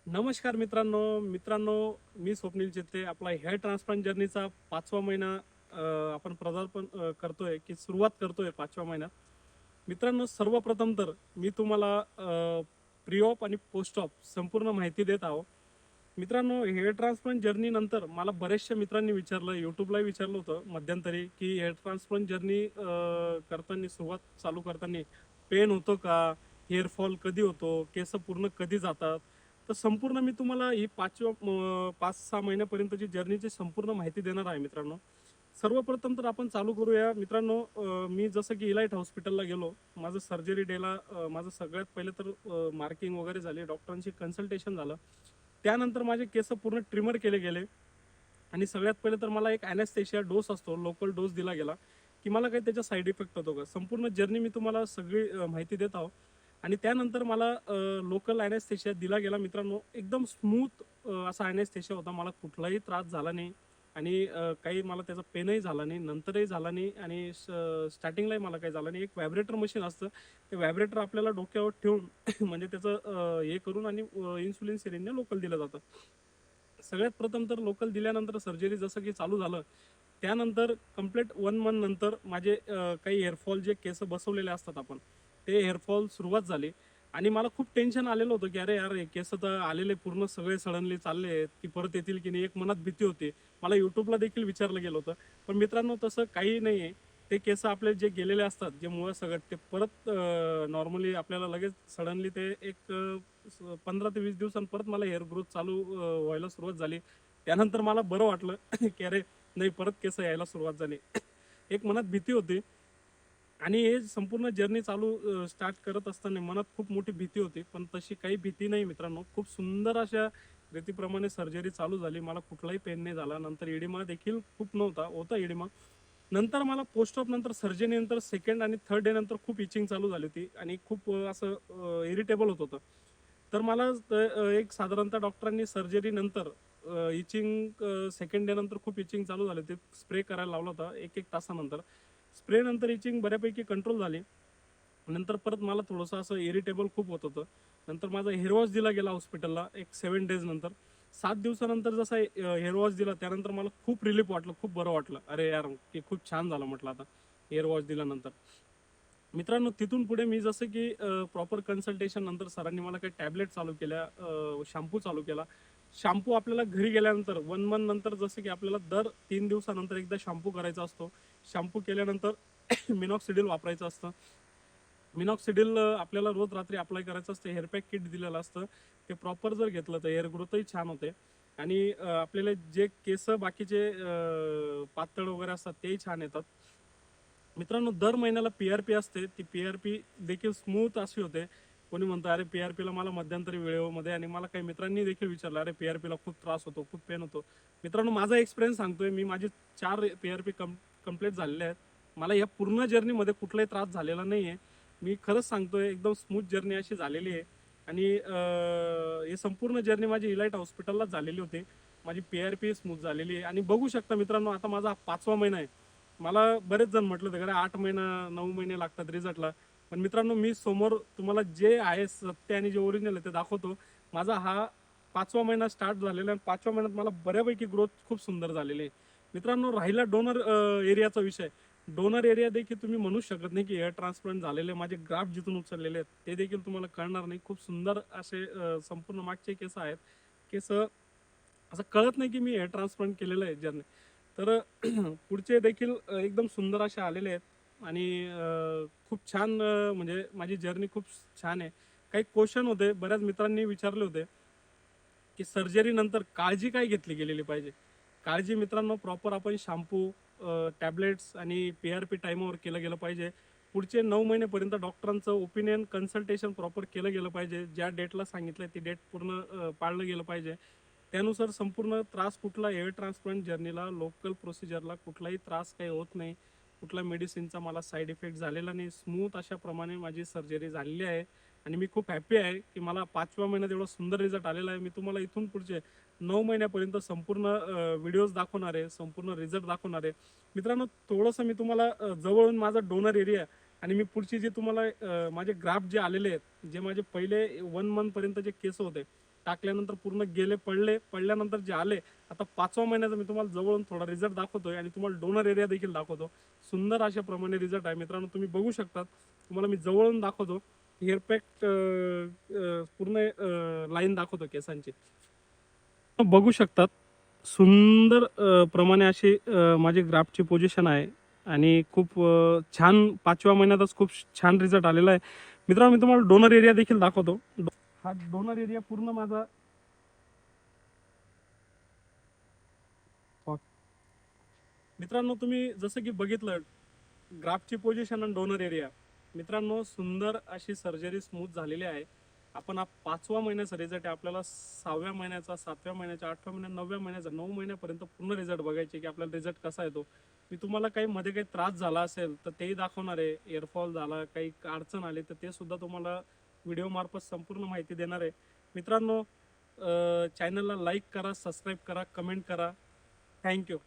नमस्कार मित्रांनो, मी स्वप्नील चित्ते. आपला हेअर ट्रान्सप्लांट जर्नीचा 5वा महिना आपण पदार्पण करतोय की सुरुवात करतोय 5व्या महिन्यात. मित्रांनो, सर्वप्रथम तर मी तुम्हाला प्री ऑप आणि पोस्ट ऑप संपूर्ण माहिती देत आहो. मित्रांनो, हेअर ट्रान्सप्लांट जर्नी नंतर मला बऱ्याचशा मित्रांनी विचारलं, यूट्यूबला विचारलं होतं मध्यंतरी, की हेअर ट्रान्सप्लांट जर्नी करताना सुरुवात चालू करताना पेन होतो का, हेअरफॉल कधी होतो, केस पूर्ण कधी जातात. तर संपूर्ण मी तुम्हाला ही 5-6 महिन्यापर्यंतची जर्नीची संपूर्ण माहिती देणार आहे मित्रांनो. सर्वप्रथम तर आपण चालू करूया मित्रांनो. मी जसं की इलाइट हॉस्पिटलला गेलो. माझं सर्जरी डेला माझं सगळ्यात पहिले तर मार्किंग वगैरे झाली, डॉक्टरांशी कन्सल्टेशन झालं. त्यानंतर माझे केस पूर्ण ट्रिमर केले गेले आणि सगळ्यात पहिले तर मला एक ॲनेस्थेशिया डोस असतो, लोकल डोस दिला गेला, की मला काही त्याचा साईड इफेक्ट होतो का. संपूर्ण जर्नी मी तुम्हाला सगळी माहिती देत आहो. आणि त्यानंतर मला लोकल ॲनेस्थेशिया दिला गेला मित्रांनो. एकदम स्मूथ असा ॲनेस्थेशिया होता. मला कुठलाही त्रास झाला नाही आणि काही मला त्याचा पेनही झाला नाही, नंतरही झाला नाही आणि स्टार्टिंगलाही मला काही झालं नाही. एक व्हायब्रेटर मशीन असतं, ते व्हायब्रेटर आपल्याला डोक्यावर ठेवून म्हणजे त्याचं हे करून आणि इन्सुलिन सिरिंजने लोकल दिलं जातं. सगळ्यात प्रथम तर लोकल दिल्यानंतर सर्जरी जसं की चालू झालं, त्यानंतर कंप्लीट 1 मंथ नंतर माझे काही हेअरफॉल जे केस बसवलेले असतात आपण, ते हेअरफॉल सुरुवात झाली. आणि मला खूप टेन्शन आलेलं होतं की अरे यार, हे केस तर आलेले पूर्ण सगळे सडनली चालले आहेत की परत येतील की नाही, एक मनात भीती होती. मला यूट्यूबला देखील विचारलं गेलं होतं. पण मित्रांनो, तसं काही नाही आहे. ते केस आपले जे गेलेले असतात, जे मुळं सगळं, ते परत नॉर्मली आपल्याला लगेच सडनली ते एक 15 ते 20 दिवसांनी परत मला हेअर ग्रोथ चालू व्हायला सुरुवात झाली. त्यानंतर मला बरं वाटलं की अरे नाही, परत केस यायला सुरुवात झाली. एक मनात भीती होती. आणि हे संपूर्ण जर्नी चालू स्टार्ट करत असताना मनात खूप मोठी भीती होती, पण तशी काही भीती नाही मित्रांनो. खूप सुंदर अशा रीतीप्रमाणे सर्जरी चालू झाली. मला कुठलाही पेन नाही झाला. नंतर इडिमा देखील खूप नव्हता, होता इडिमा. नंतर मला पोस्ट ऑफ नंतर सर्जरी नंतर सेकंड आणि थर्ड डे नंतर खूप इचिंग चालू झाली होती आणि खूप असं इरिटेबल होत होतं. तर मला एक साधारणतः डॉक्टरांनी सर्जरी नंतर इचिंग सेकंड डे नंतर खूप इचिंग चालू झाली होती. स्प्रे करायला लावला होता 1-1 तासानंतर. स्प्रे नंतर इचिंग बऱ्यापैकी कंट्रोल झाली. नंतर परत मला थोडंसं असं इरिटेबल खूप होत होतं. नंतर माझा हेअर वॉश दिला गेला हॉस्पिटलला एक 7 डेज नंतर. 7 दिवसानंतर जसा हेअर वॉश दिला, त्यानंतर मला खूप रिलीफ वाटलं, खूप बरं वाटलं. अरे यार, की खूप छान झालं म्हटलं आता हेअर वॉश दिल्यानंतर. मित्रांनो, तिथून पुढे मी जसं की प्रॉपर कन्सल्टेशन नंतर सरांनी मला काही टॅबलेट चालू केल्या, शॅम्पू चालू केला. शॅम्पू आपल्याला घरी गेल्यानंतर 1 मंथ नंतर जसं की आपल्याला दर 3 दिवसानंतर एकदा शॅम्पू करायचा असतो. शॅम्पू केल्यानंतर मिनॉक्सिडिल वापरायचं असतं. मिनॉक्सिडिल आपल्याला रोज रात्री अप्लाय करायचं असतं. हेअर पॅक किट दिलेलं असतं. ते प्रॉपर जर घेतलं तर हेअर ग्रोथही छान होते. आणि आपल्याला जे केस बाकीचे पातळ वगैरे असतात तेही छान येतात. मित्रांनो, दर महिन्याला पी असते. ती पी देखील स्मूथ अशी होते. कोणी म्हणतं अरे पी-आर-पीला मला मध्यंतरी वेळेमध्ये, आणि मला काही मित्रांनी देखील विचारलं, अरे पी-आर-पीला खूप त्रास होतो, खूप पेन होतो. मित्रांनो, माझा एक्सपिरियन्स सांगतोय मी. माझे 4 पी-आर-पी कंप्लीट झालेले आहेत. मला या पूर्ण जर्नीमध्ये कुठलाही त्रास झालेला नाही आहे. मी खरंच सांगतोय, एकदम स्मूथ जर्नी अशी झालेली आहे. आणि ही संपूर्ण जर्नी माझी इलाइट हॉस्पिटललाच झालेली होती. माझी पी-आर-पी स्मूथ झालेली आहे. आणि बघू शकता मित्रांनो, आता माझा 5वा महिना आहे. मला बरेच जण म्हटलं होतं का 8 महिना 9 महिने लागतात रिझल्टला. पण मित्रांनो, मी समोर तुम्हाला जे आहे सत्य आणि जे ओरिजिनल आहे ते दाखवतो. माझा हा 5वा महिना स्टार्ट झालेला आहे. 5व्या महिन्यात मला बऱ्यापैकी ग्रोथ खूप सुंदर झालेली आहे. मित्रांनो, राहिला डोनर एरियाचा विषय. डोनर एरिया देखील तुम्ही म्हणू शकत नाही की हेअर ट्रान्सप्लांट झालेले, माझे ग्राफ्ट जिथून उचललेले आहेत ते देखील तुम्हाला कळणार नाही. खूप सुंदर असे संपूर्ण मागचे केस आहेत. केस असं कळत नाही की मी हेअर ट्रान्सप्लांट केलेलं आहे ज्यांनी. तर पुढचे देखील एकदम सुंदर असे आलेले आहेत. आणि खूप छान म्हणजे माझी जर्नी खूप छान आहे. काही क्वेश्चन होते, बऱ्याच मित्रांनी विचारले होते की सर्जरी नंतर काळजी काय घेतली गेलेली पाहिजे. काळजी मित्रांनो, प्रॉपर आपण शॅम्पू, टॅबलेट्स आणि पी-आर-पी टाईमावर केलं गेलं पाहिजे. पुढचे 9 महिनेपर्यंत डॉक्टरांचं ओपिनियन कन्सल्टेशन प्रॉपर केलं गेलं पाहिजे. ज्या डेटला सांगितलं ती डेट पूर्ण पाळलं गेलं पाहिजे. त्यानुसार संपूर्ण त्रास कुठला हेअर ट्रान्सप्लांट जर्नीला, लोकल प्रोसिजरला कुठलाही त्रास काही होत नाही. कुठला मेडिसिनचा मला साईड इफेक्ट झालेला नाही. स्मूथ अशाप्रमाणे माझी सर्जरी झालेली आहे. आणि मी खूप हॅपी आहे की मला 5व्या महिन्यात एवढा सुंदर रिझल्ट आलेला आहे. मी तुम्हाला इथून पुढचे 9 महिन्यापर्यंत संपूर्ण व्हिडिओज दाखवणार आहे, संपूर्ण रिझल्ट दाखवणार आहे. मित्रांनो, थोडंसं मी तुम्हाला जवळून माझा डोनर एरिया आणि मी पुढची जे तुम्हाला माझे ग्राफ जे आलेले आहेत, जे माझे पहिले 1 मंथ पर्यंत जे केस होते, टाकल्यानंतर पूर्ण गेले, पडल्यानंतर जे आले, आता 5व्या महिन्याचा मी तुम्हाला जवळून थोडा रिझल्ट दाखवतोय आणि तुम्हाला डोनर एरिया देखील दाखवतो. सुंदर अशा प्रमाणे रिझल्ट आहे मित्रांनो, तुम्ही बघू शकतात. तुम्हाला मी जवळून दाखवतो. हेअर पॅक पूर्ण लाईन दाखवतो केसांची, बघू शकतात. सुंदर प्रमाणे अशी माझी ग्राफ्टची पोझिशन आहे आणि खूप छान 5व्या महिन्यातच खूप छान रिझल्ट आलेला आहे मित्रांनो. मी तुम्हाला डोनर एरिया देखील दाखवतो. हा डोनर एरिया पूर्ण माझा मित्रांनो, तुम्ही जसं की बघितलं ग्राफची पोझिशन आणि डोनर एरिया. मित्रांनो, सुंदर अशी सर्जरी स्मूथ झालेली आहे. आपण हा 5वा महिन्याचा रिझल्ट आहे. आपल्याला 6व्या महिन्याचा, 7व्या महिन्याचा, 8व्या महिन्याचा, 9व्या महिन्याचा, 9 महिन्यापर्यंत पूर्ण रिझल्ट बघायचे की आपल्याला रिझल्ट कसा येतो. मी तुम्हाला काही मध्ये काही त्रास झाला असेल तर तेही दाखवणार आहे. एअरफॉल झाला, काही अडचण आली तर ते सुद्धा तुम्हाला व्हिडिओ मार्फत संपूर्ण माहिती देणार आहे मित्रांनो. चॅनलला लाईक करा, सबस्क्राईब करा, कमेंट करा. थँक्यू.